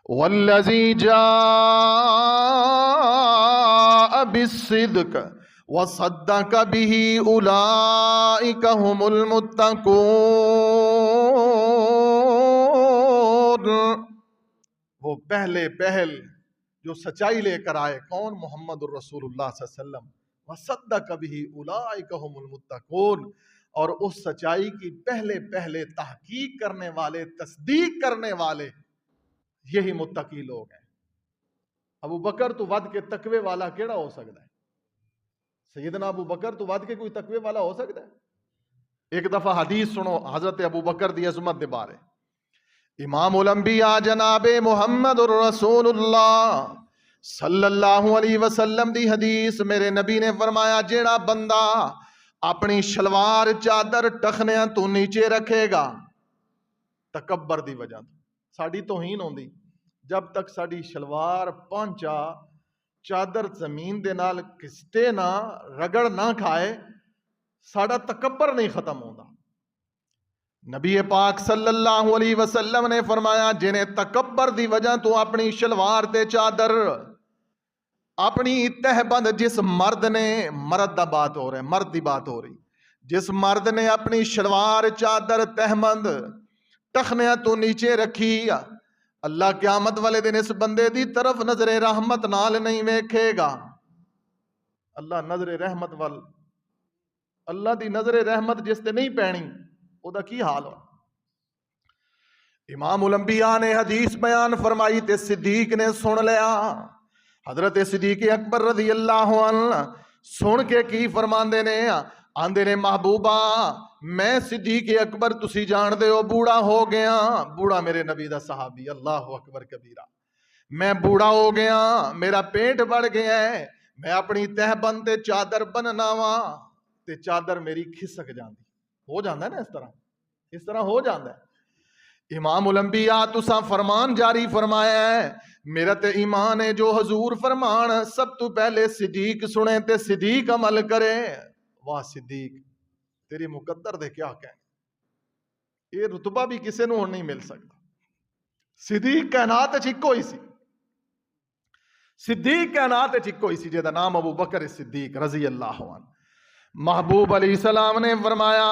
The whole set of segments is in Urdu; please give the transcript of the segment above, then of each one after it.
والذی جاء بالصدق وصدق به اولئک هم المتقون۔ وہ پہلے پہل جو سچائی لے کر آئے، کون؟ محمد الرسول اللہ صلی اللہ علیہ وسلم۔ وصدق به اولئک هم المتقون، اور اس سچائی کی پہلے پہلے تحقیق کرنے والے، تصدیق کرنے والے، یہی متقی لوگ ہیں۔ ابو بکر تو ود کے تقوی والا کیڑا ہو سکتا ہے؟ سیدنا ابو بکر تو ود کے کوئی تقوی والا ہو سکتا ہے؟ ایک دفعہ حدیث سنو حضرت ابو بکر دی عظمت دے بارے۔ امام الانبیاء جناب محمد الرسول اللہ صلی اللہ علیہ وسلم دی حدیث، میرے نبی نے فرمایا جیڑا بندہ اپنی شلوار چادر ٹخنیاں تو نیچے رکھے گا، تکبر دی وجہ تو ساڑی توہین ہوندی، جب تک ساڑی شلوار پہنچا چادر زمین دے نال کستے نہ رگڑ نہ کھائے، ساڑا تکبر نہیں ختم ہوندا۔ نبی پاک صلی اللہ علیہ وسلم نے فرمایا جنہیں تکبر دی وجہ تو اپنی شلوار تے چادر، اپنی تہ بند، جس مرد نے، مرد دا بات ہو رہا ہے، مرد دی بات ہو رہی، جس مرد نے اپنی شلوار چادر تہ بند ٹخنیاں تو نیچے رکھی، اللہ قیامت والے دن اس بندے دی طرف نظر رحمت نال نہیں ویکھے گا۔ اللہ نظر رحمت وال، اللہ دی نظر رحمت جس تے نہیں پینی، او دا کی حال ہو۔ امام الانبیاء نے حدیث بیان فرمائی تے صدیق نے سن لیا۔ حضرت صدیق اکبر رضی اللہ عنہ سن کے کی فرماندے نے، آندے نے محبوبہ میں صدیق اکبر تسی جان دے ہو بوڑھا ہو گیا، بوڑھا میرے نبی دا صحابی، اللہ اکبر کبیرہ، میں بوڑھا ہو گیا، میرا پیٹ بڑھ گیا ہے، میں اپنی تہ بند تے چادر بننا وا تے چادر میری کھسک جاندی، ہو جاندہ ہے نا اس طرح ہو جاندہ ہے۔ امام الانبیاء تساں فرمان جاری فرمایا ہے، میرا تے ایمان ہے جو حضور فرمان سب تو پہلے صدیق سنے تے صدیق عمل کرے۔ واہ صدیق تیری مقدر دے کیا کہنے، یہ رتبہ بھی کسے نو نہیں مل سکتا۔ صدیق کائنات چکو ہی سی، صدیق کائنات چکو ہی سی جے دا نام ابو بکر صدیق رضی اللہ عنہ۔ محبوب علیہ السلام نے فرمایا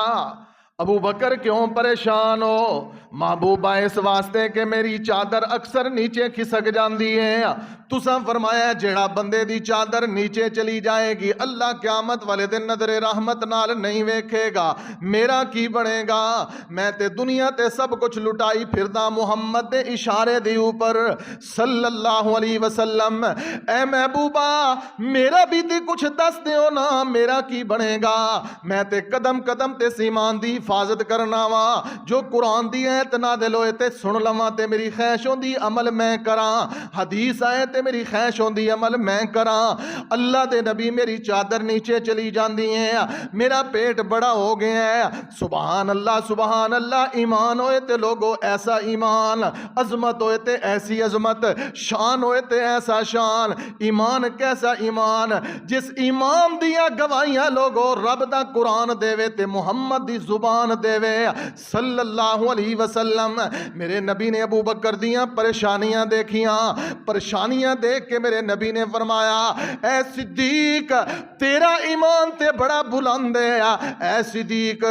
ابو بکر کیوں پریشان ہو؟ محبوبہ اس واسطے کہ میری چادر اکثر نیچے کھسک جاندی ہے۔ تساں فرمایا جیڑا بندے دی چادر نیچے چلی جائے گی اللہ قیامت والے دن نظر رحمت نال نہیں ویکھے گا، میرا کی بنے گا؟ میں تے دنیا تے سب کچھ لٹائی پھردا محمد دے اشارے دے اوپر صلی اللہ علیہ وسلم، اے محبوبہ میرا بھی تے کچھ دس دیو نا، میرا کی بنے گا؟ میں تے قدم قدم تے ایمان دی حفاظت کرنا وا، جو قرآن دی ایت نازل ہوئے تے سن لواں تے میری خواہش ہوندی عمل میں کراں، حدیث آئے تے میری خواہش ہوندی عمل میں کراں۔ اللہ دے نبی میری چادر نیچے چلی جاندی ہیں، میرا پیٹ بڑا ہو گیا ہے، سبحان اللہ سبحان اللہ۔ ایمان ہوئے تے لوگو ایسا ایمان، عظمت ہوئے تے ایسی عظمت، شان ہوئے تے ایسا شان۔ ایمان کیسا ایمان؟ جس ایمان دیا گواہیاں لوگو رب دا قرآن دے وے تے محمد دی زبان دے وے صلی اللہ علیہ وسلم۔ میرے نبی نے ابو بکر دیاں پریشانیاں دیکھیاں، پریشانیاں دیکھ کے میرے نبی نے فرمایا اے صدیق تیرا ایمان تے بڑا بلند ہے، اے صدیق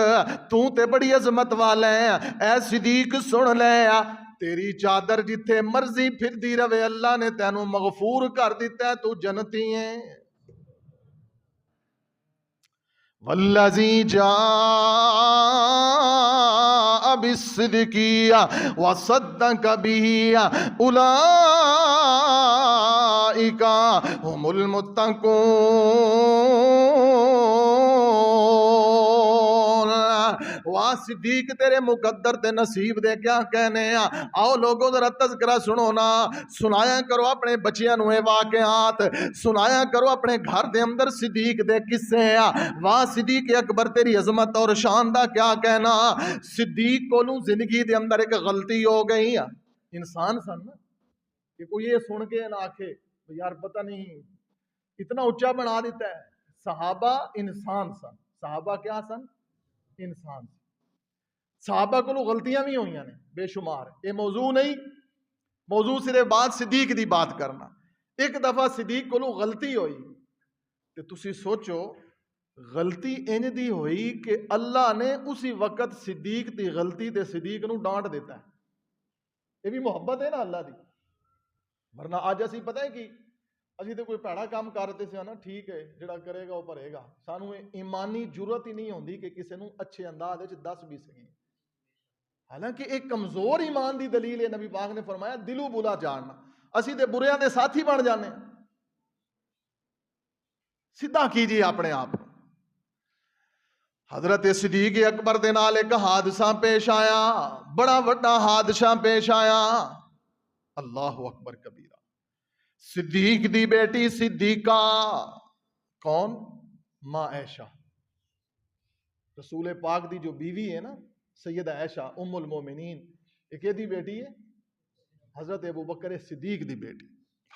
تو تے بڑی عظمت والا ہے، اے صدیق سن لے تیری چادر جتھے مرضی پھر دی روے اللہ نے تینوں مغفور کر دیتا ہے، تو جنتی ہے۔ والذی جاء بالصدق وصدق به اولئک هم المتقون۔ واہ صدیق تیرے مقدر تے نصیب دے کیا کہنے ہیں؟ آؤ لوگوں ذرا تذکرہ سنو نا، سنایا کرو اپنے بچیاں نو واقعات، سنایا کرو اپنے گھر دے اندر صدیق دے قصے ہیں۔ واہ صدیق اکبر تیری عظمت اور شان دا کیا کہنا۔ صدیق کو نو زندگی دے اندر ایک غلطی ہو گئی، انسان سن کہ کوئی یہ سن کے نہ آکھے یار پتہ نہیں اتنا اونچا بنا دیتا ہے۔ صحابہ انسان سن، صحابہ کیا سن؟ انسان سن۔ صحابہ کو غلطیاں بھی ہوئیاں نے بے شمار، یہ موضوع نہیں، موضوع صرف بات صدیق دی بات کرنا. ایک دفعہ صدیق کو غلطی ہوئی تے تسی سوچو غلطی انج دی ہوئی کہ اللہ نے اسی وقت صدیق دی غلطی تے صدیق نو ڈانٹ دیتا ہے. یہ بھی محبت ہے نا اللہ دی. ورنہ آج اسی پتہ ہے کہ اسی تے کوئی پیڑا کام کرتے سے نا, ٹھیک ہے جڑا کرے گا وہ بھرے گا. سانو ایمانی ضرورت ہی نہیں ہوندی کہ کسی نو اچھے انداز وچ دس بھی سکیں. حالانکہ ایک کمزور ایمان دی دلیل ہے, نبی پاک نے فرمایا دلو بلا جاننا. اسی تے بریاں دے ساتھی بن جانے. سیدھا کیجیے اپنے آپ. حضرت صدیق اکبر دے نال ایک حادثہ پیش آیا, بڑا وڈا حادثہ پیش آیا. اللہ اکبر کبیرہ. صدیق دی بیٹی صدیقہ کون؟ ماں عائشہ, رسول پاک دی جو بیوی ہے نا سیدہ عائشہ ام المومنین, ایک دی بیٹی ہے حضرت ابو بکر صدیق دی بیٹی.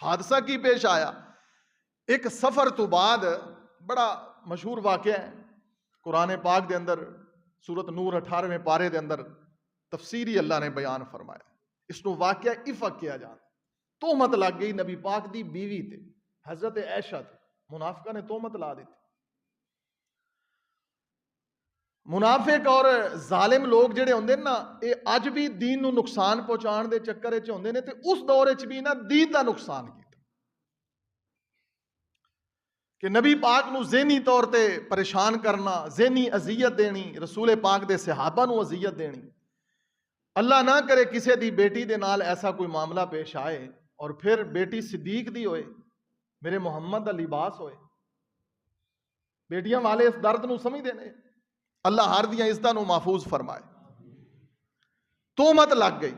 حادثہ کی پیش آیا؟ ایک سفر تو بعد بڑا مشہور واقعہ ہے قرآن پاک دے اندر, سورت نور 18ویں پارے دے اندر تفسیری اللہ نے بیان فرمایا. اس نو واقعہ افق کیا جاتا. تہمت لگ گئی نبی پاک دی بیوی تے, حضرت عائشہ تے. منافقہ نے تہمت لا دیتی. منافق اور ظالم لوگ جڑے ہوندے نا, اے اج بھی دین نو نقصان پہنچان دے چکر وچ ہوندے نے, تے اس دور وچ بھی نا دین دا نقصان کیتا کہ نبی پاک نو ذہنی طور تے پریشان کرنا, ذہنی اذیت دینی, رسول پاک دے صحابہ نو اذیت دینی. اللہ نہ کرے کسے دی بیٹی دے نال ایسا کوئی معاملہ پیش آئے اور پھر بیٹی صدیق دی ہوئے, میرے محمد دا لباس ہوئے. بیٹیاں والے اس درد نو سمجھ دینے. اللہ ہر دیاں عزتاں نو محفوظ فرمائے. تہمت لگ گئی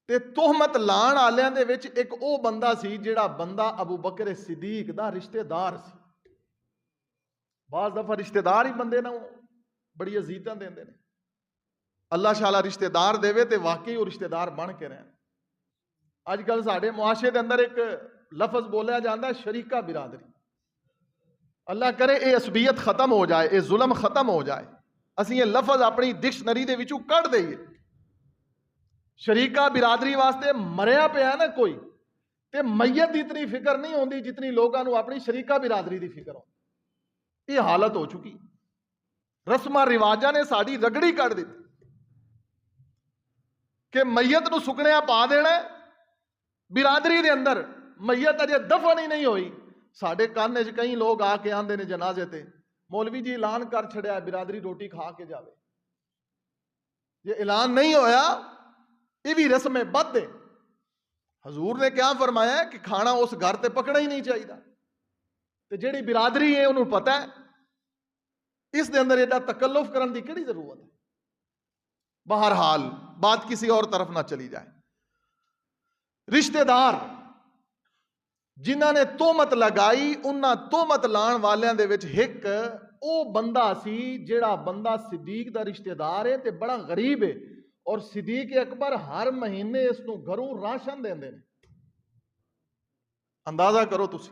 تے تہمت لان والےاں دے وچ ایک او بندہ سی جڑا بندہ ابو بکر صدیق دا رشتہ دار سی. بعض دفعہ رشتہ دار ہی بندے نو بڑی عزیتاں دیندے نے. اللہ شالا رشتہ دار دے تے واقعی وہ رشتہ دار بن کے رہن. اج کل ساڈے معاشرے دے اندر ایک لفظ بولیا جاتا ہے شریکہ برادری. اللہ کرے اے عصبیت ختم ہو جائے, اے ظلم ختم ہو جائے. اسی یہ لفظ اپنی ڈکشنری دے وچوں کڈ دئیے. شریکہ برادری واسطے مریا پیا نا کوئی, تے میت دی اتنی فکر نہیں ہوندی جتنی لوگاں نو اپنی شریکہ برادری دی فکر ہوندی. یہ حالت ہو چکی. رسماں رواجاں نے ساڈی رگڑی کڈ دتی کہ میت نو سکنیا پا دینا برادری دے اندر. میت اجے دفن ہی نہیں ہوئی, ساڈے کان وچ کئی لوگ آ کے آندے نے جنازے تے, مولوی جی اعلان کر چھڑیا برادری روٹی کھا کے جاوے. یہ اعلان نہیں ہویا, یہ بھی رسم بد ہے. حضور نے کیا فرمایا کہ کھانا اس گھر تے پکڑا ہی نہیں چاہیے. تے جیڑی برادری ہے انہوں پتہ ہے اس دے اندر ایڈا تکلف کرن دی کیڑی ضرورت ہے. بہرحال بات کسی اور طرف نہ چلی جائے. رشتہ دار جنہاں نے تہمت لگائی, انہاں تہمت لان والیاں دے وچ ایک او بندہ سی جیڑا بندہ صدیق دا رشتہ دار ہے تے بڑا غریب ہے, اور صدیق اکبر ہر مہینے اس نو گھروں راشن دیندے نے. اندازہ کرو تسی,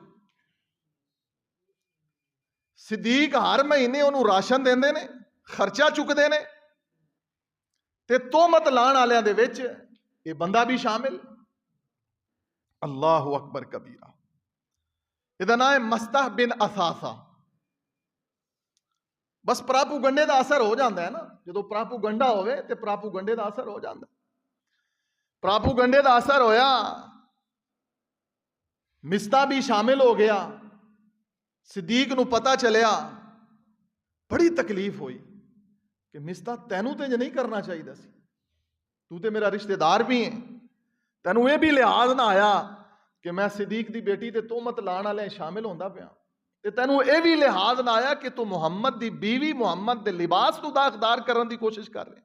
صدیق ہر مہینے انہوں راشن دیندے نے, خرچہ چکدے نے, تے تہمت لان والےاں دے وچ یہ بندہ بھی شامل. اللہ اکبر کبیرہ. یہ نام ہے مستح بن اثاثہ. بس پراپو گنڈے دا اثر ہو جاندہ ہے نا, جدو پراپو گنڈا ہوئے تے پراپو گنڈے دا اثر ہو جاندہ. پراپو گنڈے دا اثر ہویا, مستح بھی شامل ہو گیا. صدیق نو پتہ چلیا, بڑی تکلیف ہوئی کہ مستح تینوں تے نہیں کرنا چاہیے سی, تو تے میرا رشتہ دار بھی ہیں, تینوں یہ بھی لحاظ نہ آیا کہ میں صدیق دی بیٹی تے تہمت لان والے شامل ہوندا پیا, تے تینوں یہ بھی لحاظ نہ آیا کہ تو محمد دی بیوی محمد دے لباس تو داغدار کرن دی کوشش کر رہے.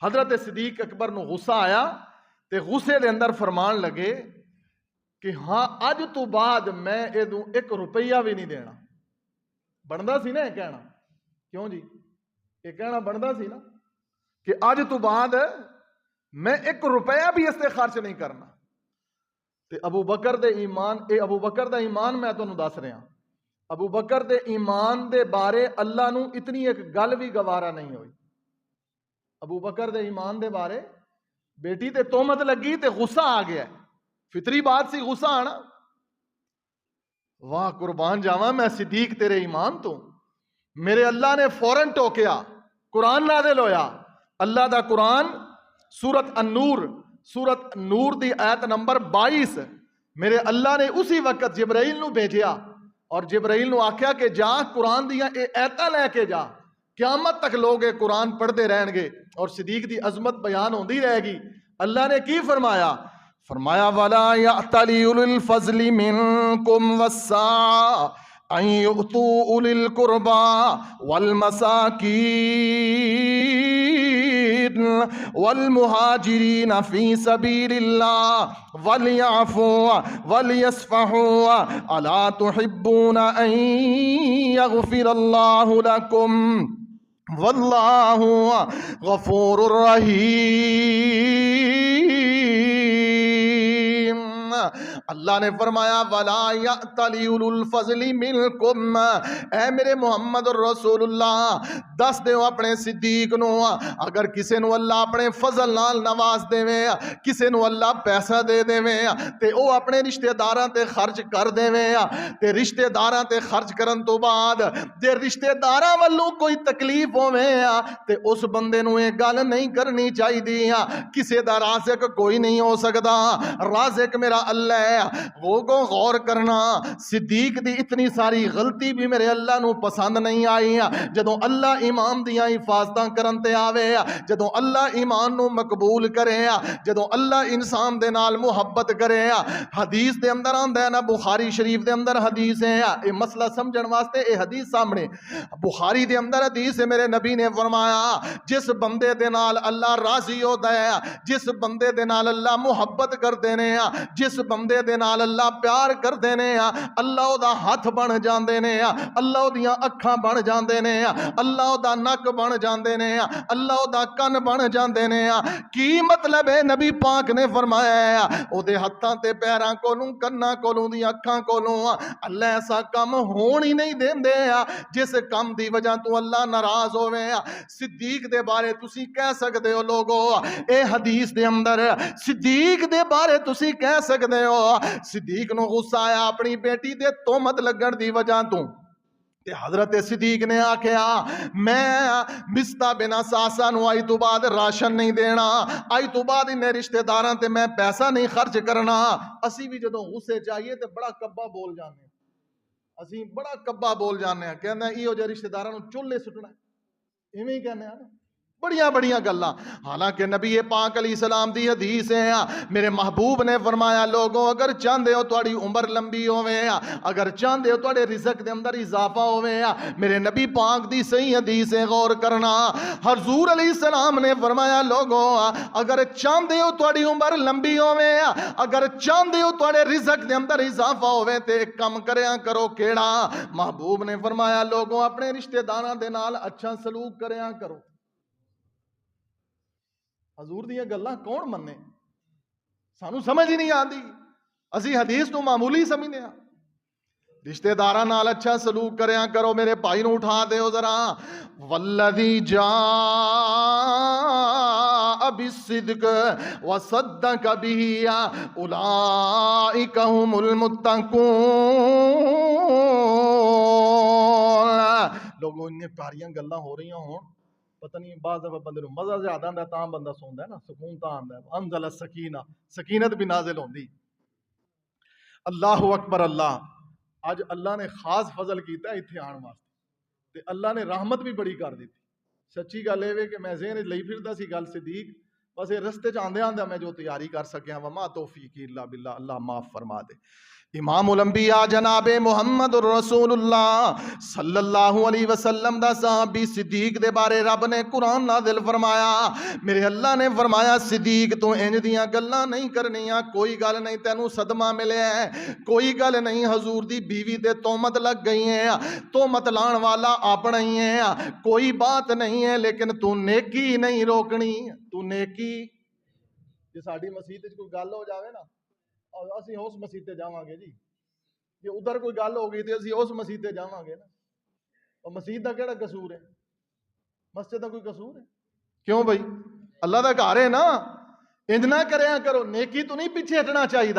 حضرت صدیق اکبر نو غصہ آیا تے غصے دے اندر فرمان لگے کہ ہاں اج تو بعد میں ایدوں 1 روپیہ بھی نہیں دینا. بندا سی نا یہ کہنا, کیوں جی یہ کہنا بندا سی نا کہ اج تو بعد میں 1 روپیہ بھی اس تے خرچ نہیں کرنا. تے ابو بکر دے ایمان, ابو بکر دا ایمان میں تانوں دس رہا, ابو بکر دے ایمان دے بارے اللہ نو اتنی ایک گل بھی گوارا نہیں ہوئی. ابو بکر دے ایمان دے بارے بیٹی تے تہمت لگی تے غصہ آ گیا. فطری بات سی غصہ آنا. واہ قربان جاواں میں صدیق تیرے ایمان تو. میرے اللہ نے فوراً ٹوکیا, قرآن نازل ہویا. اللہ دا قرآن سورت النور, سورت نور دی آیت نمبر 22. میرے اللہ نے اسی وقت جبرائیل نو بھیجیا اور جبرائیل نو آکھیا کہ جا قرآن دیا اے ایتاں لے کے جا, قیامت تک لوگ اے قرآن پڑھتے رہن گے اور صدیق دی عظمت بیان ہوندی رہے گی. اللہ نے کی فرمایا؟ فرمایا وَلَا يَأْتَلِ أُولُو الْفَضْلِ مِنْكُمْ وَالسَّعَةِ أَنْ يُؤْتُوا أُولِي الْقُرْبَى وَالْمَسَاكِينَ وَالْمُهَاجِرِينَ فِي سَبِيلِ اللَّهِ وَلْيَعْفُوا وَلْيَصْفَحُوا أَلَا تُحِبُّونَ أَنْ يَغْفِرَ اللَّهُ لَكُمْ وَاللَّهُ غَفُورٌ رَحِيمٌ. اللہ نے فرمایا وَلَا يَأْتَلِ أُولُو الْفَضْلِ مِنْكُمْ, اے میرے محمد الرسول اللہ دس دیو اپنے صدیق نو, اگر کسے نو اللہ اپنے فضل نال نواز دے وے, کسے نو اللہ پیسہ دے دے وے تے او اپنے رشتہ داراں تے خرچ کر دے وے, تے رشتہ داراں تے خرچ کرن تو بعد جے رشتہ داراں والوں کوئی تکلیف ہووے تے اس بندے نو یہ گل نہیں کرنی چاہیے. کسے دا رازق کوئی نہیں ہو سکدا, رازق میرا اللہ ہے. وہ کو غور کرنا, صدیق دی اتنی ساری غلطی بھی میرے اللہ نو پسند نہیں آئی. جدوں اللہ ایمان دیاں حفاظتاں کرن تے آوے, جدوں اللہ ایمان نو مقبول کرے, جدوں اللہ انسان دے نال محبت کرے. حدیث دے اندر آندا ہے نا, بخاری شریف دے اندر حدیث ہے, اے مسئلہ سمجھن واسطے اے حدیث سامنے بخاری دے اندر حدیث ہے. میرے نبی نے فرمایا جس بندے دے نال اللہ راضی ہوتا ہے, جس بندے دے نال اللہ محبت کردے نے, جس بندے دے نال اللہ پیار کردے نے, اللہ او دا ہاتھ بن جاندے نے, اللہ او دیاں اکھاں بن جاندے نے, اللہ او دا نک بن جاندے نے, اللہ او دا کن بن جاندے نے. کی مطلب ہے؟ نبی پاک نے فرمایا او دے ہتھاں تے پیراں کولوں کناں کولوں دی اکھاں کولوں اللہ ایسا کم ہون ہی نہیں دیندے جس کم دی وجہ تو اللہ ناراض ہوئے. صدیق دے بارے تسی کہہ سکتے ہو لوگو, اے حدیث دے اندر صدیق دے بارے تسی کہہ سکتے ہو صدیق نو غصہ آیا اپنی بیٹی دے تہمت لگن دی وجہ تو. تے حضرت صدیق نے آکھیا میں مستہ بن اساسہ نو آئی تو بعد راشن نہیں دینا, آئی تو بعد انہیں رشتہ داراں تے میں پیسہ نہیں خرچ کرنا. اسی بھی جدوں غصے چاہیے تے بڑا کبا بول جانے, اسی بڑا کبا بول جانے ہیں, کہنا ایہو جے رشتہ داراں نو چولے سٹنا, ایویں ہی کہنے ہیں نا بڑیاں بڑیاں گلاں. حالانکہ نبی پاک علیہ السلام دی حدیث ہے, میرے محبوب نے فرمایا لوگوں اگر چاہندے ہو تہاڈی عمر لمبی ہوے, اگر چاہندے ہو تہاڈے رزق دے اندر اضافہ ہوے, میرے نبی پاک دی صحیح حدیث ہے غور کرنا. حضور علیہ السلام نے فرمایا لوگوں اگر چاہندے ہو تہاڈی عمر لمبی ہوے, اگر چاہندے ہو تہاڈے رزق دے اندر اضافہ ہوے تے ایک کم کریا کرو. کیڑا؟ محبوب نے فرمایا لوگوں اپنے رشتہ داراں دے نال اچھا سلوک کریا کرو. حضور دیاں گلاں کون مننے, سانو سمجھ ہی نہیں آندی, اسی حدیث تو معمولی سمجھنے ہاں. رشتہ داراں نال اچھا سلوک کریا کرو. میرے بھائی نو اٹھا دیو ذرا. والذی جاء بالصدق وصدق به اولئک هم المتقون. لوگوں انہیں پیاریاں گلاں ہو رہی ہوں, پتہ نہیں بعض دفعہ بندے نو مزہ زیادہ آندا ہے تاں بندہ سوندا ہے نا, سکون تاں آندا ہے. انزل السکینہ, سکینت بھی نازل ہوندی. اللہ اکبر. اللہ اج اللہ نے خاص فضل کیتا ہے ایتھے آن واسطے, تے اللہ نے رحمت بھی بڑی کر دیتی. سچی گل اے کہ میں ذہن لئی پھردا سی گل صدیق, بس یہ رستے چ آندے آندے میں جو تیاری کر سکیا وما توفیقی الا باللہ. اللہ معاف فرما دے. امام الانبیاء جناب محمد الرسول اللہ صلی اللہ علیہ وسلم دا صحابی صدیق دے بارے رب نے قرآن نازل فرمایا. میرے اللہ نے فرمایا صدیق تو انج دیاں گلاں نہیں کرنیاں, کوئی گل نہیں تینوں صدمہ ملے ہے, کوئی گل نہیں حضور دی بیوی تے تہمت لگ گئی ہے, تہمت لان والا اپنا ہی ہے, کوئی بات نہیں ہے, لیکن تو نیکی نہیں روکنی. تو نیکی جے ساڈی مسجد وچ کوئی گل ہو جاوے نا اسی اس مسجد تے جاواں گے جی, جی ادھر کوئی گل ہو گئی تے اسی اس مسجد تے جاواں گے نا. اور مسجد دا کیڑا قصور ہے, مسجد دا کوئی قصور ہے؟ کیوں بھائی اللہ دا گھر ہے نا. انج نہ کریا کرو, نیکی تو نہیں پیچھے ہٹنا چاہیے.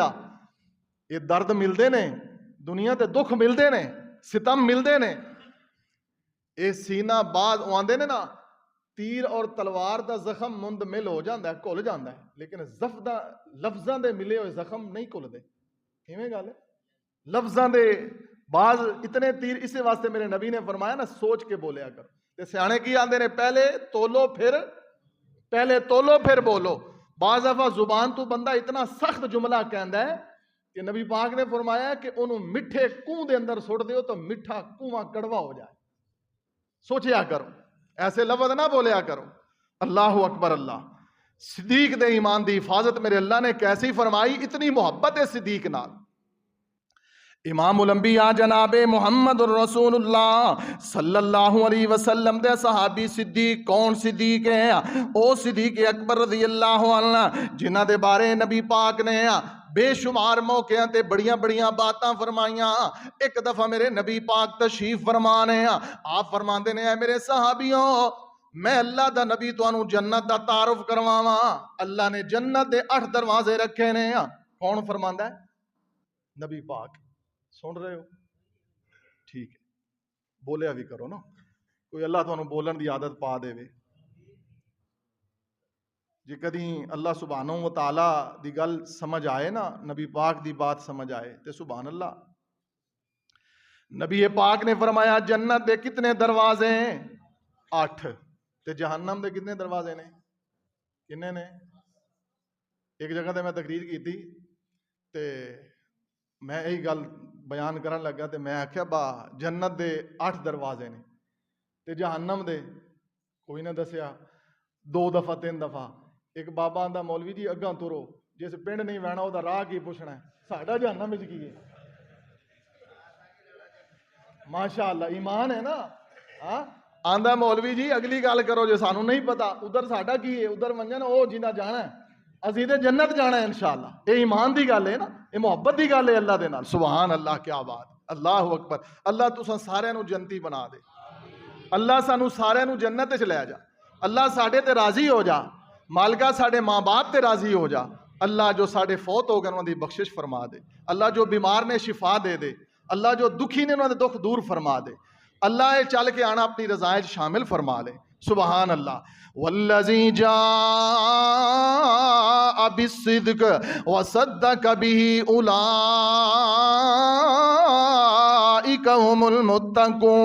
یہ درد ملتے نے دنیا تے, دکھ ملتے نے, ستم ملتے نے. یہ سینہ بعد آندے نے نا, تیر اور تلوار دا زخم مند مل ہو جاندہ ہے, کھل جاندہ ہے, لیکن لفظاں دے ملے ہوئے زخم نہیں کھل دے. کیویں گل ہے؟ لفظاں دے بعض اتنے تیر, اسی واسطے میرے نبی نے فرمایا نا سوچ کے بولیا کرو. تے سیانے کی آندے نے پہلے تولو پھر بولو. بعض دفعہ زبان تو بندہ اتنا سخت جملہ کہندا ہے کہ نبی پاک نے فرمایا کہ انہوں مٹھے کنواں دے اندر سٹ دیو تو مٹھا کنواں کڑوا ہو جائے. سوچیا کرو, ایسے لفظ نہ بولیا کرو. اللہ اکبر. اللہ صدیق دے ایمان دی حفاظت میرے اللہ نے کیسی فرمائی, اتنی محبت ہے صدیق نال. امام الانبیاء جناب محمد الرسول اللہ صلی اللہ علیہ وسلم دے صحابی صدیق کون صدیق ہے؟ او صدیق اکبر رضی اللہ عنہ, جنہ دے بارے نبی پاک نے بے شمار موقعوں تے بڑیاں باتاں فرمائیاں. ایک دفعہ میرے نبی پاک تشریف فرمانے, آپ فرماندے نے, اے میرے صحابیوں, میں اللہ دا نبی تانوں جنت دا تعارف کرواواں. اللہ نے جنت دے 8 دروازے رکھے نے. کون فرماندا ہے؟ نبی پاک. سن رہے ہو؟ ٹھیک ہے, بولیا بھی کرو نا, کوئی اللہ تانوں بولن دی عادت پا دے وے. جی کدی اللہ سبحانہ و تعالی دی گل سمجھ آئے نا, نبی پاک دی بات سمجھ آئے تے سبحان اللہ. نبی پاک نے فرمایا جنت دے کتنے دروازے ہیں؟ 8. تے جہنم دے کتنے دروازے نے؟ کنے نے؟ ایک جگہ تے میں تقریر کی تھی تے میں یہی گل بیان کرن لگا تے میں آخیا با جنت دے 8 دروازے نے تے جہنم دے کوئی نہ دسیا. 2 دفعہ 3 دفعہ. ایک بابا آندا مولوی جی اگاں ترو, جس پنڈ نہیں وینا وہ راہ کی پوچھنا ہے, ساڈا جہنم وچ کی ہے؟ ماشاء اللہ ایمان ہے نا. ہاں آندا مولوی جی اگلی گل کرو جو سانو نہیں پتا, ادھر ساڈا کی ہے, ادھر منجن او جنہ جانا ہے, اسی تے جنت جانا ہے انشاءاللہ. یہ ایمان دی گل ہے نا, یہ محبت دی گل ہے اللہ دے نال. سبحان اللہ, کیا بات. اللہ اکبر. اللہ تساں سارے نو جنتی بنا دے. اللہ سانو سارے نو جنت وچ لے جا. اللہ ساڈے تے راضی ہو جا. مالکا ساڈے ماں باپ تے راضی ہو جا. اللہ جو ساڈے فوت ہو گئے انہاں دی بخشش فرما دے. اللہ جو بیمار نے شفا دے دے. اللہ جو دکھی نے انہاں دے دکھ دور فرما دے. اللہ اے چل کے آنا اپنی رضا وچ شامل فرما لے. سبحان اللہ. والذی جاء بالصدق وصدق به اولئک هم المتقون.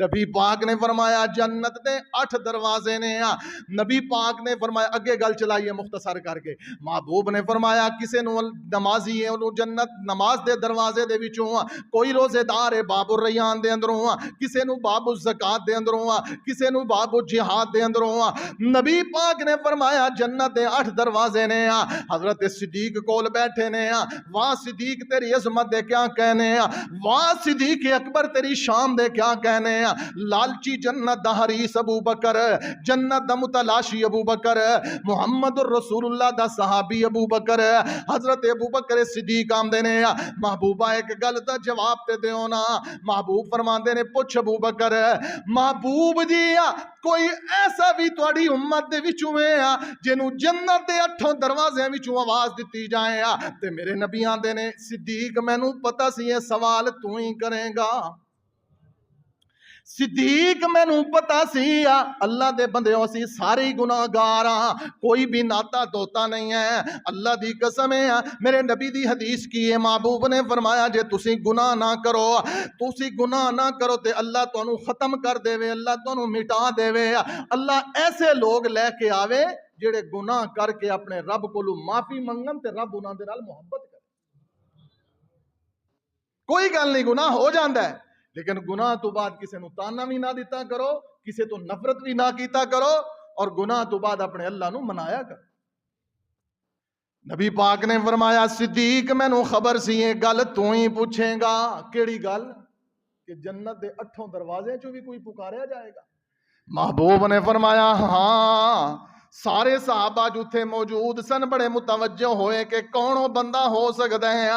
نبی پاک نے فرمایا جنت دے 8 دروازے نے. نبی پاک نے فرمایا, اگے گل چلائیے مختصر کر کے, محبوب نے فرمایا کسے نو نمازی ہے انہوں جنت نماز دے دروازے دے وچوں, کوئی روزے دار ہے باب الریان دے اندروں, کسے نو باب الزکات دے اندروں, کسے نو باب الجہاد دے اندروں. نبی پاک نے فرمایا جنت دے 8 دروازے نے. حضرت صدیق کول بیٹھے نے. واہ صدیق تیری عظمت دے کیا کہنے, واہ صدیق اکبر تیری شان دے کیا کہنے. لالچی جنت دا حریص ابو بکر, جنت دا متلاشی ابو بکر, محمد الرسول اللہ دا صحابی ابو بکر, حضرت ابو بکر صدیق آمدے نے. محبوبہ ایک گل دا جواب تے دیو نا. محبوب فرماندے نے پوچھ ابو بکر, محبوب جی کوئی ایسا بھی تواڈی امت دے وچوں ہے جنوں جنت دے 8 دروازے وچوں آواز دتی جائے؟ تے میرے نبی آندے نے صدیق مینوں پتہ سی یہ سوال تو ہی کرے گا. صدیق مینوں پتا سی اللہ دے بندے اسی سارے گناہگار ہاں, کوئی بھی ناتا دوتا نہیں ہے. اللہ دی قسم ہے میرے نبی دی حدیث کی ہے, محبوب نے فرمایا جے تسی گناہ نہ کرو تے اللہ تانوں ختم کر دے وے, اللہ تانوں مٹا دے وے. اللہ ایسے لوگ لے کے آوے جڑے گناہ کر کے اپنے رب کولوں معافی منگن تے رب انہاں دے نال محبت کرے. کوئی گل نہیں, گناہ ہو جاندا ہے, لیکن گناہ تو بعد کسے نو تانا بھی نہ دیتا کرو, کسے تو نفرت بھی نہ کیتا کرو, اور گناہ تو بعد اپنے اللہ نو منایا کرو. نبی پاک نے فرمایا صدیق میں نو خبر سی یہ گل تو ہی پوچھے گا. کیڑی گل؟ کہ جنت دے 8 دروازے چوں بھی کوئی پکاریا جائے گا. محبوب نے فرمایا ہاں سارے صحابہ جو تھے موجود سن بڑے متوجہ ہوئے کہ کون وہ بندہ ہو سکتا ہے.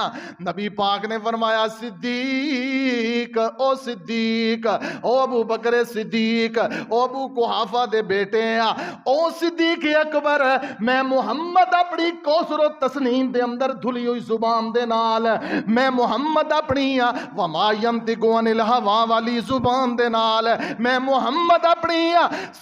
نبی پاک نے فرمایا صدیق، او صدیق، او ابو بکر صدیق، او ابو قحافہ دے بیٹے، او صدیق اکبر، میں محمد اپنی کوثر و تسنیم دے اندر دھلی ہوئی زبان دے نال، میں محمد اپنی وما ینطق عن الہوا والی زبان دے نال، میں محمد اپنی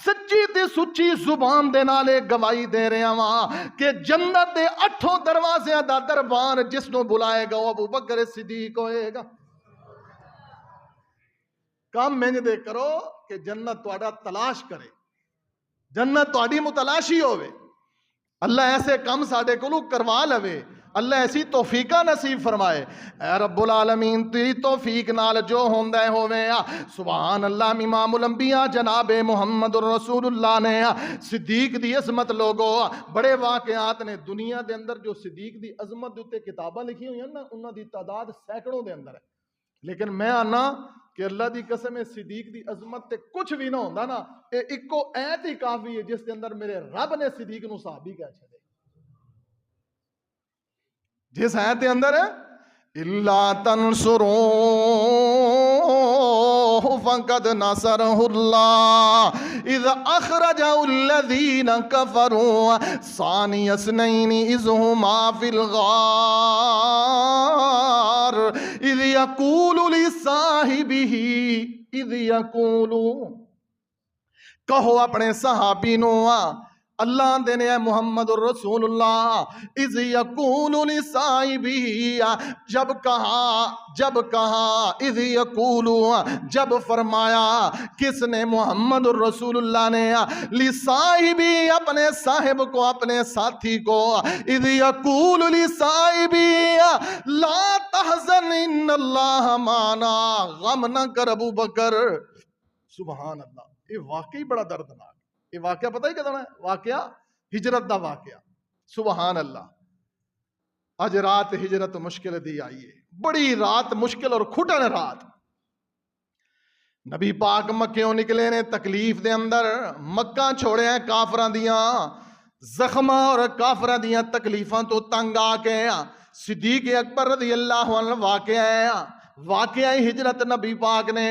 سچی تے سچی زبان دے نال گواہی دے رہا ہاں کہ جنت دے 8 دروازے دا دربار جس نو بلائے گا وہ ابو بکر صدیق ہوئے گا. کام میں دے کرو کہ جنت تہاڈا تلاش کرے، جنت تہاڈی متلاشی ہوئے. اللہ ایسے کام ساڈے کولوں کروا لوے، اللہ ایسی توفیقہ نصیب فرمائے. اے رب العالمین تیری توفیق نال جو ہوندا ہے ہووے. سبحان اللہ. امام الانبیاء جناب محمد رسول اللہ نے صدیق دی عظمت لوگو بڑے واقعات نے دنیا دے اندر جو صدیق دی عظمت دے اوتے کتاباں لکھی ہوئی ہیں نا انہاں دی تعداد سینکڑوں دے اندر ہے. لیکن میں آنا کہ اللہ دی قسم صدیق دی عظمت تے کچھ بھی نہ ہوندا نا، اے اکو ایت ہی کافی ہے جس دے اندر میرے رب نے صدیق نو صحابی کہہ چھڑے. جس آیت دے اندر ہے اِلَّا تَنْصُرُوهُ فَقَدْ نَصَرَهُ اللَّهُ إِذْ أَخْرَجَهُ الَّذِينَ كَفَرُوا ثَانِيَ اثْنَيْنِ إِذْ هُمَا فِي الْغَارِ إِذْ يَقُولُ لِصَاحِبِهِ إِذْ يَقُولُ، کہو اپنے صحابی نو اللہ دینے ہے محمد الرسول اللہ، اذ یقول لصاحبہ، جب کہا اذ یقول، جب فرمایا کس نے؟ محمد الرسول اللہ نے لصاحبہ، اپنے صاحب کو، اپنے ساتھی کو. اذ یقول لصاحبہ لا تحزن ان اللہ معنا، غم نہ کر ابو بکر. سبحان اللہ. یہ واقعی بڑا دردناک. یہ واقعہ پتہ ہی کدوں ہے؟ واقعہ ہجرت دا واقعہ. سبحان اللہ. اج رات ہجرت مشکل دی آئیے، بڑی رات مشکل اور کھٹن رات. نبی پاک مکیوں نکلے نے تکلیف دے اندر، مکہ چھوڑے ہیں کافراں دیاں زخماں اور کافراں دیاں تکلیفاں تو تنگ آ کے. صدیق اکبر رضی اللہ عنہ واقعہ ہجرت نبی پاک نے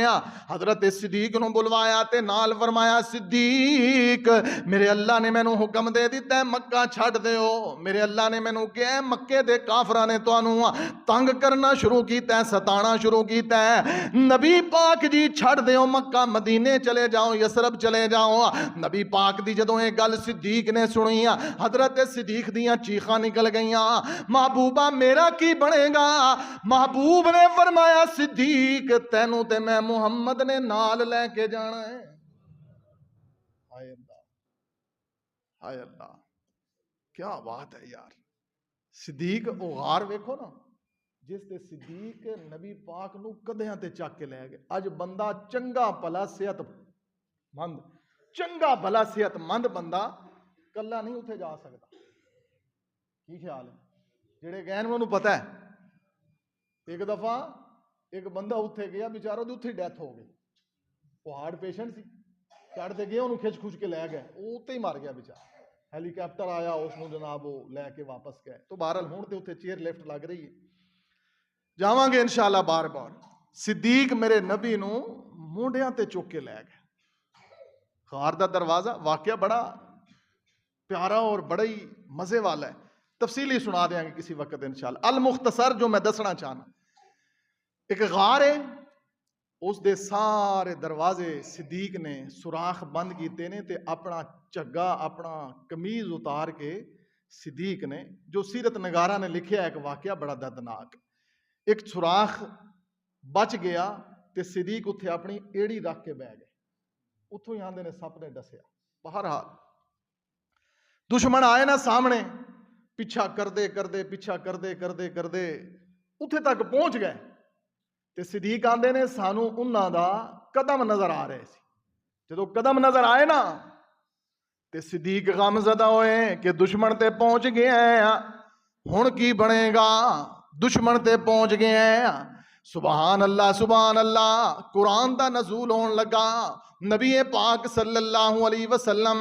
حضرت صدیق نو بلوایا تے نال فرمایا صدیق میرے اللہ نے مینوں حکم دے دیتا ہے مکہ چھڈ دیو. میرے اللہ نے مینوں کہا مکے دے کافراں نے تانوں تنگ کرنا شروع کیتا ہے، ستانا شروع کیتا ہے. نبی پاک جی چھڈ دیو مکہ، مدینے چلے جاؤ، یثرب چلے جاؤ. نبی پاک دی جدوں یہ گل صدیق نے سنی، حضرت صدیق دیاں چیخاں نکل گئیاں، محبوبہ میرا کی بنے گا؟ محبوب نے فرمایا صدیق تینوں تے میں محمد نے نال لے کے جانا ہے. ہائے اللہ، ہائے اللہ، کیا بات ہے یار. صدیق او غار ویکھو نا جس تے صدیق نبی پاک نو کدیاں تے چک کے لے گئے. اج بندہ چنگا بھلا صحت مند بندہ کلا نہیں اتھے جا سکتا. کی خیال ہے؟ جڑے گئے انہوں پتہ ہے. ایک دفعہ ایک بندہ اتھے گیا بیچارہ دی اتھے ڈیتھ ہو گئی. وہ ہارٹ پیشنٹ سی، چڑھتے گئے انہوں کھچ کھچ کے لے گئے، وہ اتھے ہی مار گیا بیچارہ. ہیلی کاپٹر آیا اس نو جناب وہ لے کے واپس گئے. تو بہرحال ہون تے اتھے چیئر لفٹ لگ رہی ہے، جاواں گے انشاءاللہ بار بار. صدیق میرے نبی نو مونڈیاں تے چک کے لے گئے. غار دا دروازہ واقعہ بڑا پیارا اور بڑا ہی مزے والا ہے، تفصیلی سنا دیں گے کسی وقت انشاءاللہ. المختصر جو میں دسنا چاہنا، ایک غار ہے، اس دے سارے دروازے صدیق نے سوراخ بند کیتے نے تے اپنا چگا اپنا قمیض اتار کے صدیق نے، جو سیرت نگارہ نے لکھیا ایک واقعہ بڑا دردناک، ایک سوراخ بچ گیا تے صدیق اتھے اپنی ایڑی رکھ کے بہ گئے. اتھوں ہی آندے نے سپ نے دسیا. بہرحال دشمن آئے نا سامنے، پیچھا کردے اتھے تک پہنچ گئے تے صدیق آندے نے سانو انہاں دا قدم نظر آ رہے سی. جدو قدم نظر آئے نا تے صدیق غم زدہ ہوئے کہ دشمن تے پہنچ گئے ہیں، ہن کی بنے گا؟ دشمن تے پہنچ گئے ہیں. سبحان اللہ سبحان اللہ. قرآن دا نزول ہون لگا. نبی پاک صلی اللہ علیہ وسلم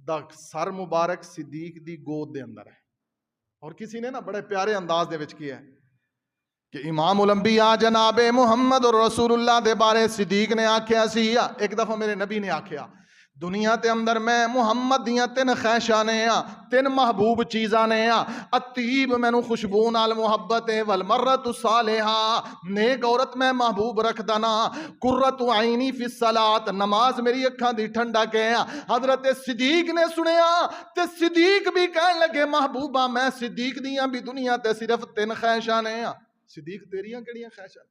دا سر مبارک صدیق دی گود دے اندر ہے. اور کسی نے نا بڑے پیارے انداز دے وچ کیا ہے کہ امام الانبیاء جناب محمد رسول اللہ دے بارے صدیق نے آکھیا سی. ایک دفعہ میرے نبی نے آکھیا دنیا تے اندر میں محمد دیاں 3 خواہشاں نے 3 محبوب چیزاں نے. الطیب مینوں خوشبو نال محبت ہے، والمرۃ الصالحہ نیک عورت میں محبوب رکھدا نا، قرۃ عینی فی الصلاۃ نماز میری اکھاں دی ٹھنڈک ہے. حضرت صدیق نے سنیا تے صدیق بھی کہن لگے محبوبہ میں صدیق دیاں بھی دنیا تے صرف 3 خواہشاں نے. صدیق تیریاں کیڑیاں خواہشاں؟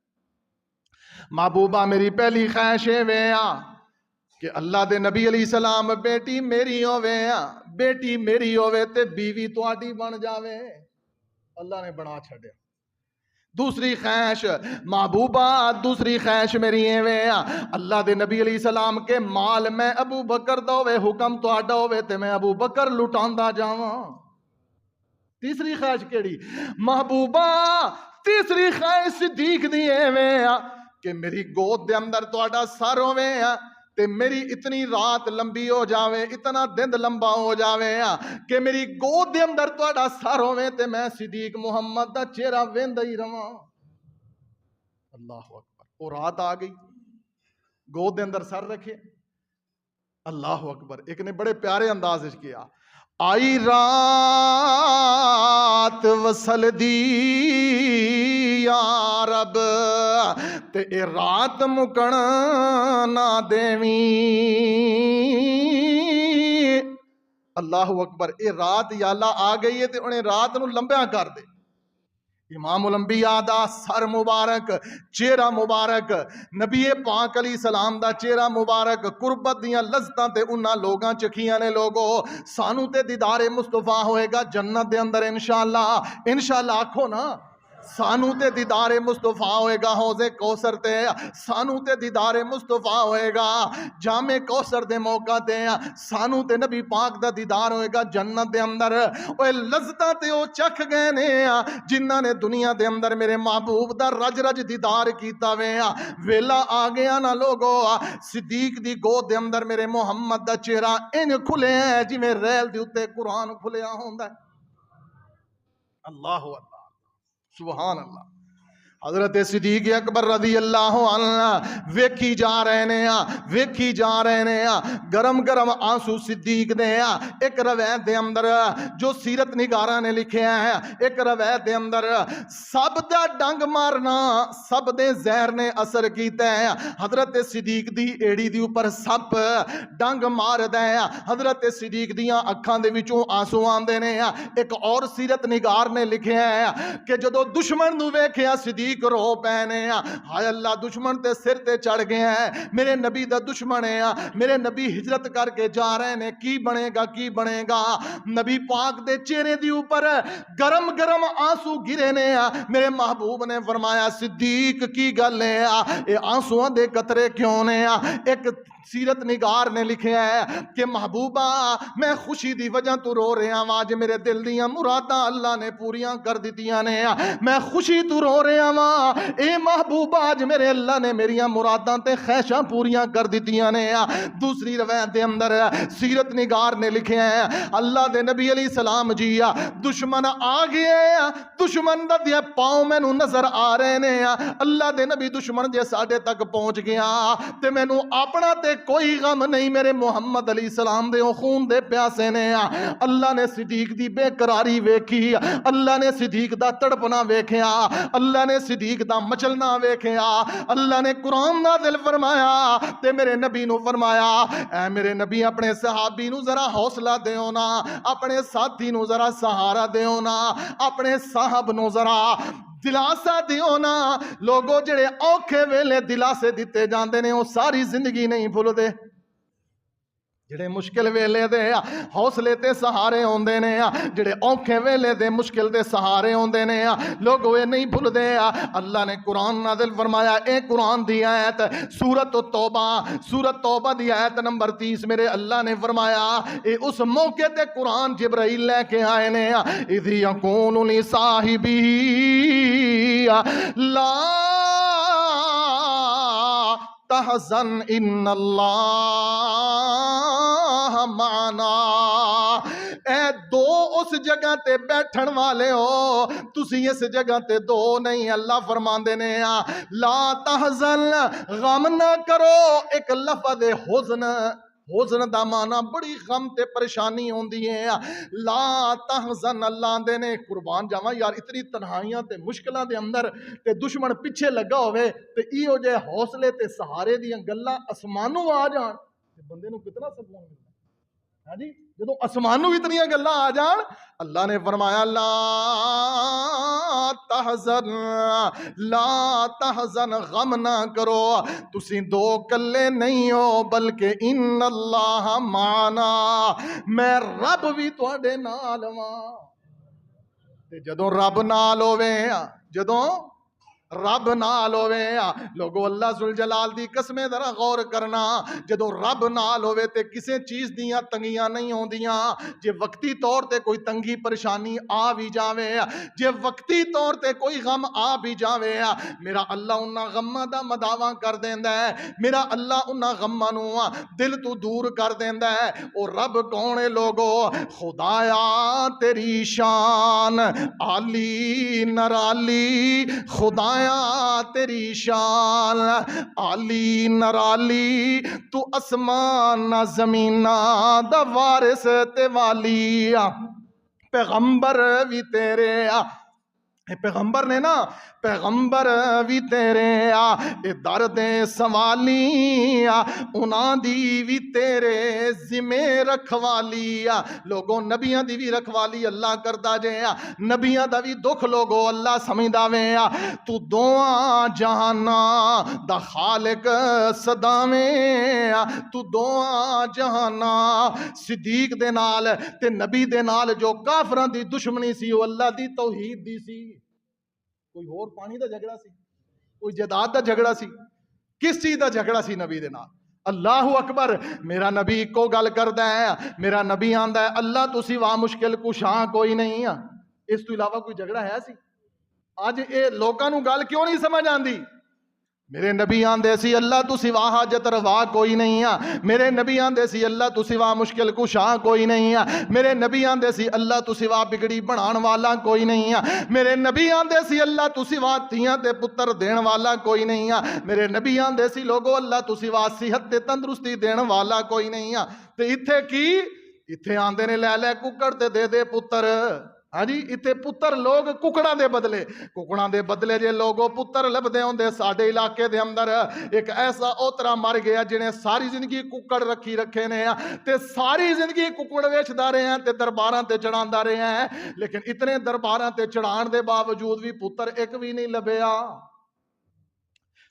محبوبہ میری پہلی خواہش ہے کہ اللہ دے نبی علیہ السلام بیٹی میری ہووے، بیٹی میری ہووے تے بیوی تواڈی بن جاوے. اللہ نے بنا چھڈیا. دوسری خواہش محبوبہ، دوسری خواہش میری ایویں اللہ دے نبی علیہ السلام کے مال میں ابو بکر دا ہووے، حکم تواڈا ہووے تے میں ابو بکر لٹاندا جاواں. تیسری خواہش کیڑی؟ محبوبہ تیسری خواہش صدیق دی ایویں کہ میری گود دے اندر تواڈا سر ہووے تے میری اتنی رات لمبی ہو جاوے، اتنا دن لمبا ہو جاوے کہ میری گود دے اندر تواڈا سر ہووے تے میں صدیق محمد دا چہرہ ویندا ہی رواں. اللہ اکبر. وہ رات آ گئی، گود دے اندر سر رکھے. اللہ اکبر. ایک نے بڑے پیارے انداز وچ کیا آئی رات وصل دی یا رب تے اے رات مکن نہ دیویں. اللہ اکبر. اے رات یا اللہ آ گئی ہے تے انہیں رات نو لمبا کر دے. امام الانبیاء دا سر مبارک، چہرہ مبارک، نبی پاک علیہ السلام دا چہرہ مبارک، قربت دیاں لذتاں تے انہاں لوگاں چکھیاں نے. لوگو سانو تے دیدار مصطفیٰ ہوئے گا جنت دے اندر انشاءاللہ. انشاءاللہ آکھو نا سانو تے دیدار مصطفیٰ ہوئے گا حوض کوثر تے، سانو تے دیدار مصطفیٰ ہوئے گا جامع کوثر دے موقع تے، سانو تے نبی پاک دا دیدار ہوئے گا جنت دے اندر. اوے لذتاں تے او چکھ گئے نے جنہاں نے دنیا دے اندر میرے محبوب دا رج رج دیدار کیتا وے. ویلا آ گیا نا لوگو، صدیق دی گود دے اندر میرے محمد دا چہرہ انج کھلے ہیں جویں ریل دے اوتے قرآن کھلیا ہوندا ہے. اللہ اکبر. سبحان اللہ. حضرت صدیق اکبر رضی اللہ عنہ ویکھی جا رہے نے، ویکھی جا رہے نے. گرم گرم آنسو صدیق دے. ایک روایت دے اندر جو سیرت نگاراں نے لکھیا ہے، ایک روایت دے اندر سب دا ڈنگ مارنا سب دے زہر نے اثر کیتا ہے. حضرت صدیق دی ایڑی دی اوپر سپ ڈنگ ماردا ہے. حضرت صدیق دیاں اکھاں دے وچوں آنسو آندے نے. ایک اور سیرت نگار نے لکھیا ہے کہ جدوں دشمن نو ویکھیا صدیق رو پینے. ہائے اللہ دشمن تے سر تے چڑھ گئے ہیں، میرے نبی دا دشمن ہے، میرے نبی ہجرت کر کے جا رہے نے، کی بنے گا کی بنے گا. نبی پاک دے چہرے دی اوپر گرم گرم آنسو گرے نے. میرے محبوب نے فرمایا صدیق کی گل ہے، اے آنسواں دے قطرے کیوں نے؟ ایک سیرت نگار نے لکھیا ہے کہ محبوبہ میں خوشی دی وجہ تو رو رہا ہوں، آج میرے دل دیاں مراداں اللہ نے پوریاں کر دتیاں نے. میں خوشی تو رو رہا ہوں اے محبوبہ آج میرے اللہ نے میریاں مراداں تے خواہشاں پوریاں کر دتیاں نے. دوسری روایت دے اندر سیرت نگار نے لکھیا ہے اللہ دے نبی علیہ السلام جی دشمن آ گئے، دشمن دا دیا پاؤں مینوں نظر آ رہے نے. اللہ دے نبی دشمن جے ساڈے تک پہنچ گیا تے مینوں اپنا تے کوئی غم نہیں، میرے محمد علیہ السلام دے خون دے پیاسے نے. اللہ نے صدیق دی بے قراری ویکھی، اللہ نے صدیق دا تڑپنا ویکھیا، اللہ نے صدیق دا مچلنا ویکھیا. اللہ نے قرآن نازل فرمایا تے میرے نبی نو فرمایا اے میرے نبی اپنے صحابی نو ذرا حوصلہ دیو نا، اپنے ساتھی نو ذرا سہارا دیو نا، اپنے صاحب نو ذرا دلاسا دیو نا. لوگو جڑے اوکھے ویلے دلاسے دیتے جاندے نے وہ ساری زندگی نہیں بھول دے. جڑے مشکل ویلے دے حوصلے تے سہارے ہوندے نے، جڑے اوکھے ویلے دے مشکل دے سہارے ہوندے نے، لوگ وہ نہیں بھول دے. اللہ نے قرآن نازل فرمایا، اے قرآن دی آیت سورۃ توبہ، سورۃ توبہ دی آیت نمبر 30 میرے اللہ نے فرمایا اے اس موقع تے قرآن جبرائیل لے کے آئے نے اذ یقول لصاحبہ لا تحزن ان اللہ معنا. اے دو اس جگہ تے بیٹھن والے ہو, تسی اس جگہ تے دو نہیں. اللہ فرماندے نے لا تحزن, غم نہ کرو. ایک لفظ حزن, حزن دا مانا بڑی غم تے پریشانی ہوندی ہے. لا تحزن, اللہ دے نے قربان جاواں یار اتنی تنہائیاں تے مشکلاں دے اندر تے دشمن پیچھے لگا ہوئے تے ایہو جے حوصلے تے سہارے دیاں گلاں اسمانوں آ جان تے بندے نو کتنا سکون ملدا. ہاں جی, جدوں اسمانوں اتنی گلاں آ جان, اللہ نے فرمایا لا تحزن, لا تحزن, غم نہ کرو. تسی دو کلے نہیں ہو بلکہ ان اللہ معنا, میں رب بھی تواڈے نال واں. تے جدوں رب نال ہووے, جدوں رب نال ہووے, لوگو اللہ ذوالجلال دی قسمیں ذرا غور کرنا. جدوں رب نال ہووے تے کسے چیز دیاں تنگیاں نہیں ہوندیاں. جے وقتی طور تے کوئی تنگی پریشانی آ بھی جاوے, جے وقتی طور تے کوئی غم آ بھی جاوے, میرا اللہ انہاں غماں دا مداواں کر دیندا ہے. میرا اللہ انہاں غماں نو دل تو دور کر دیندا ہے. او رب کون ہے لوگو؟ خدایا تیری شان عالی نرالی, خدایا تیری شان عالی نرالی, تو اسمان زمین دا وارث تے والی. پیغمبر بھی تیرے, پیغمبر نے نا, پیغمبر بھی تیرے اے درد سوالی, انہاں دی بھی تیرے ذمے رکھوالی. لوگوں نبیاں دی بھی رکھوالی اللہ کردا جے, نبیاں دا بھی دکھ لوگو اللہ سمجھدا وے. تو دوواں جہاناں دا خالق صداویں, تو دوواں جہاناں. صدیق دے نال تے نبی دے نال جو کافراں دی دشمنی سی وہ اللہ دی توحید دی سی. کوئی اور پانی دا جھگڑا سی, کوئی جائیداد دا جھگڑا سی, کس چیز دا جھگڑا سی نبی دے نال؟ اللہ اکبر. میرا نبی کو گل کردا ہے, میرا نبی آندا ہے اللہ تو سوا مشکل کشاں کوئی نہیں. اس تو علاوہ کوئی جھگڑا ہے سی؟ اج اے لوکاں نو گل کیوں نہیں سمجھ آندی؟ میرے نبی آندے سی اللہ تو سوا حاجت روا کوئی نہیں. میرے نبی آندے سی اللہ تو سوا مشکل کشاں کوئی نہیں. میرے نبی آندے سی اللہ تو سوا بگڑی بنان والا کوئی نہیں. میرے نبی آندے سی اللہ تو سوا تھیاں تے پتر دین والا کوئی نہیں. میرے نبی آندے سی لوگو اللہ تو سوا صحت تے تندرستی دین والا کوئی نہیں. تے ایتھے کی ایتھے آندے نے لے لے ککڑ تے دے دے پتر. ہاں جی, اتنے پتر لوگ ککڑاں دے بدلے جے لوگوں پتر لبدے ہوندے. ساڈے علاقے دے اندر ایک ایسا اوترا مر گیا جنہیں ساری زندگی ککڑ رکھی رکھے نے تے ساری زندگی ککڑ ویچدا رہے ہیں تے درباراں تے چڑھاندا رہے ہیں, لیکن اتنے درباراں تے چڑھان دے باوجود بھی پتر ایک بھی نہیں لبیا.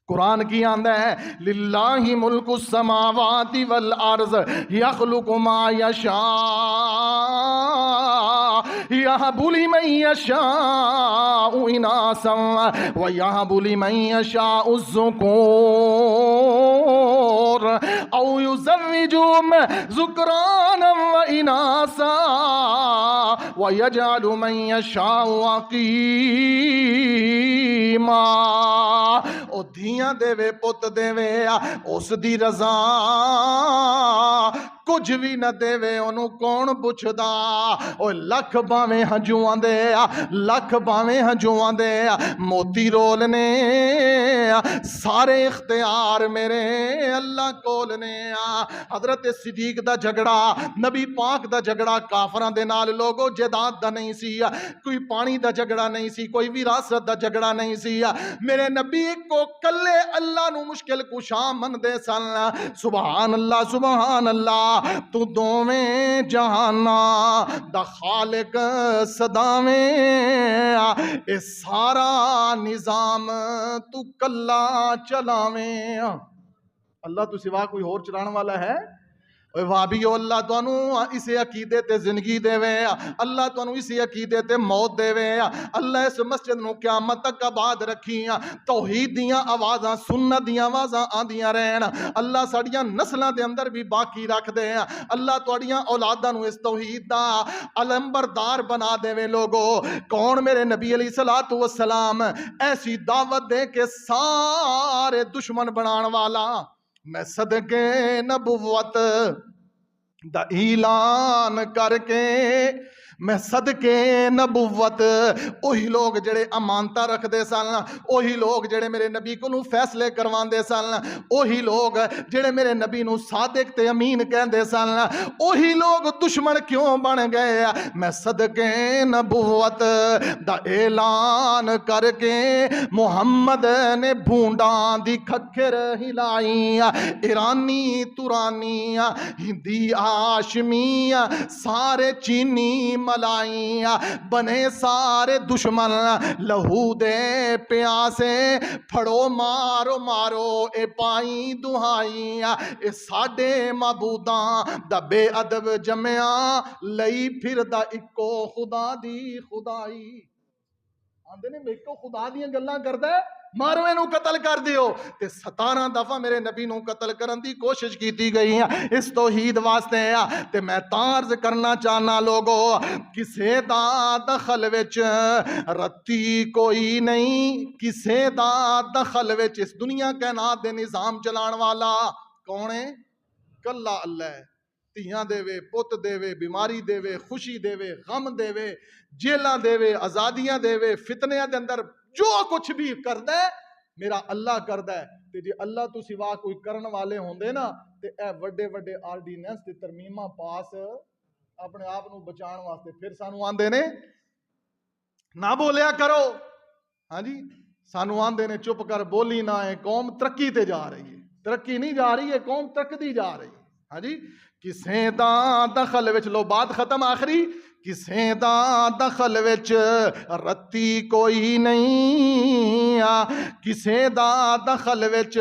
قرآن کی آندہ ہے للہ ملک السماوات والارض یخلق ما یشاء یہب لمن یشاء اناسا ویہب لمن یشاء الذکور او یزوجہم ذکرانا واناسا ویجعل من یشاء عقیما. او دھیاں دے وے پت دے وے اس دی رضا کچھ بھی نہ دے وے انہوں کون پچھدا. او لکھ باویں ہنجواں دے, لکھ باویں ہنجواں دے موتی رول نے, سارے اختیار میرے اللہ کول نے. حضرت صدیق دا جھگڑا, نبی پاک دا جھگڑا کافراں دے نال لوگو جائیداد دا نہیں سی, کوئی پانی دا جھگڑا نہیں سی, کوئی وراثت دا جھگڑا نہیں سی. میرے نبی کو کلے اللہ نو مشکل کشاں من دے سن. سبحان اللہ سبحان اللہ. تو دوویں جہاناں دا خالق صداویں, اے سارا نظام تو کلا چلاویں. اللہ تو سوا کوئی اور چلانے والا ہے؟ اے وابیو اللہ تانوں اسے عقیدے تے زندگی دے وے, اللہ تانوں اسے عقیدے تے موت دے وے. اللہ اس مسجد نو قیامت تک آباد رکھی, توحید دیاں آوازاں سنت دیاں آوازاں آندیاں رہن. اللہ ساڈیاں نسلاں دے اندر بھی باقی رکھ دے. اللہ تواڈیاں اولاداں نو اس توحید دا علمبردار بنا دے وے. لوگو کون میرے نبی علیہ الصلوۃ والسلام ایسی دعوت دے کہ سارے دشمن بنان والا. میں صدقے نبوت دا اعلان کر کے میں صدقے نبوت وہی لوگ جڑے امانتہ رکھ دے سن، وہی لوگ جڑے میرے نبی کو نو فیصلے کروان دے سن، وہی لوگ جڑے میرے نبی نو صادق تے امین کہن دے سن، وہی لوگ دشمن کیوں بن گئے؟ میں صدقے نبوت دا اعلان کر کے محمد نے بھونڈاں دی کھکھر ہلائی، ایرانی تورانی ہندی ہاشمی سارے چینی ملائی بنے سارے دشمن لہو دے پیاسے، پھڑو مارو مارو اے پائی دہائی، اے ساڈے معبوداں دا بے ادب جمعا لئی پھر دا اکو خدا دی خدائی۔ آندے نے میں اکو خدا دیاں گلاں کردا ہے، مارو اینو قتل کر دیو، تے 17 دفعہ میرے نبی نو قتل کرن دی کوشش کیتی گئی ہے اس توحید واسطے ہے۔ تے میں تارز کرنا چاہنا لوگو، کسے دا دخل وچ رتی کوئی نہیں، کسے دا دخل وچ اس دنیا کائنات دے نظام چلان والا کون ہے؟ کلا اللہ ہے۔ تیاں دے وے، پت دے وے، بیماری دے وے، خوشی دے وے، غم دے وے، جیلاں دے وے، آزادیاں دے وے، فتنیاں دے اندر جو کچھ بھی کردہ ہے میرا اللہ کردہ ہے۔ تے جی اللہ تو سوا کوئی کرن والے ہوندے نا تے اے وڈے وڈے آرڈیننس تے ترمیمہ پاس اپنے آپ نو بچان واسطے پھر سانو آندے نے نہ بولیا کرو، ہاں جی سانو آندے نے چپ کر بولی نہ ہے، قوم ترقی تے جا رہی ہے، ترقی نہیں جا رہی ہے، قوم ترقی جا رہی ہے، ہاں جی کسے دا دخل وچ لو بات ختم آخری، کسے دا دخل وچ رتی کوئی نہیں، کسے دا دخل وچ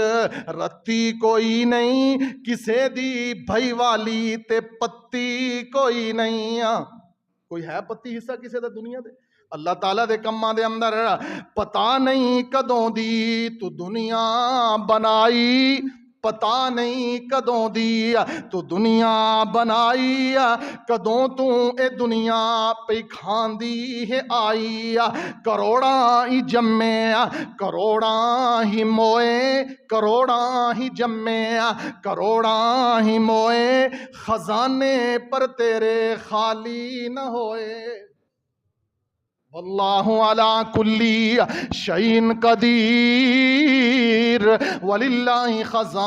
رتی کوئی نہیں، کسے دی بھائی والی تے پتی کوئی نہیں۔ کوئی ہے پتی حصہ کسے دا دنیا دے؟ اللہ تعالیٰ دے کماں دے اندر پتہ نہیں کدوں دی تو دنیا بنائی، پتہ نہیں کدوں دی تو دنیا بنائی، کدوں تو اے دنیا پہ کھاندی ہے آئی، کروڑاں ہی جمے کروڑاں ہی موئے، کروڑاں ہی جمے کروڑاں ہی موئے، خزانے پر تیرے خالی نہ ہوئے۔ واللہ علی کلی شیء قدیر وللہ خزائن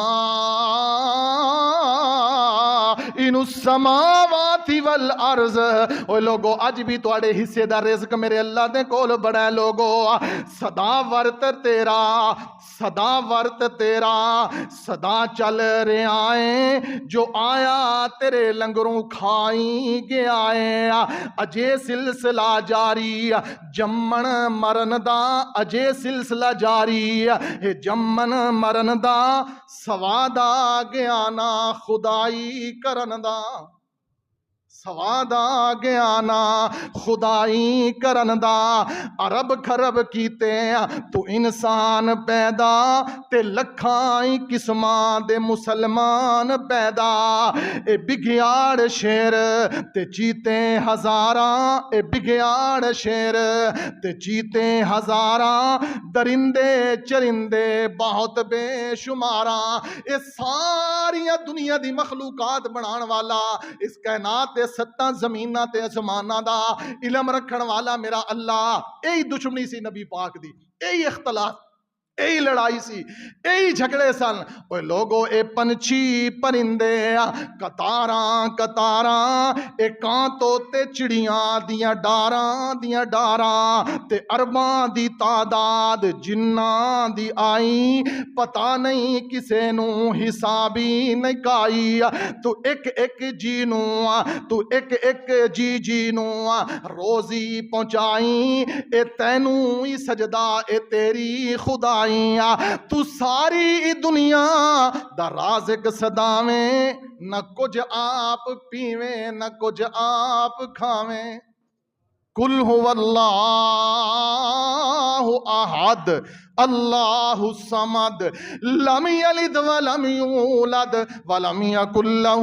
السماوات والارض۔ اوے لوگو اج بھی تواڈے حصے دا رزق میرے اللہ دے کول بڑا ہے لوگو، صدا ورت تیرا، صدا ورت تیرا صدا چل رہا ہے، جو آیا تیرے لنگروں کھائی گیا ہے، اجے سلسلہ جاری جمن مرن دا، اجے سلسلہ جاری ہے جمن مرن دا، سوادا گیانا خدائی کرن دا، سوادا گیانا خدائی کرن دا، عرب خرب کیتے تو انسان پیدا، تے لکھائی قسماں دے مسلمان پیدا، اے بگیاڑ شیر تے چیتے ہزاراں، اے بگیاڑ شیر تے چیتے ہزاراں، درندے چرندے بہت بے شماراں، اے ساریاں دنیا دی مخلوقات بنان والا، اس کائنات دے ستاں زمیناں تے آسماناں دا علم رکھن والا میرا اللہ، ایہی دشمنی سی نبی پاک دی، ایہی اختلاف، ایہی لڑائی سی، ایہی جھگڑے سن۔ اوے لوگو اے پنچھی پرندے قطاراں قطاراں، اے کاں توتے چڑیاں دیاں ڈاراں دیاں ڈاراں، تے ارباں دی تعداد جناں دی آئی، پتہ نہیں کسے نو حسابی نہیں کائی، تو ایک ایک جی نو، تو ایک ایک جی نو روزی پہنچائی، اے تینوں ہی سجدہ اے تیری خدائی، تو ساری دنیا دا رازق صداویں، نہ کچھ آپ پیویں نہ کچھ آپ کھاویں۔ کل هو اللہ احد اللہ الصمد لم یلد ولم یولد ولم یکن له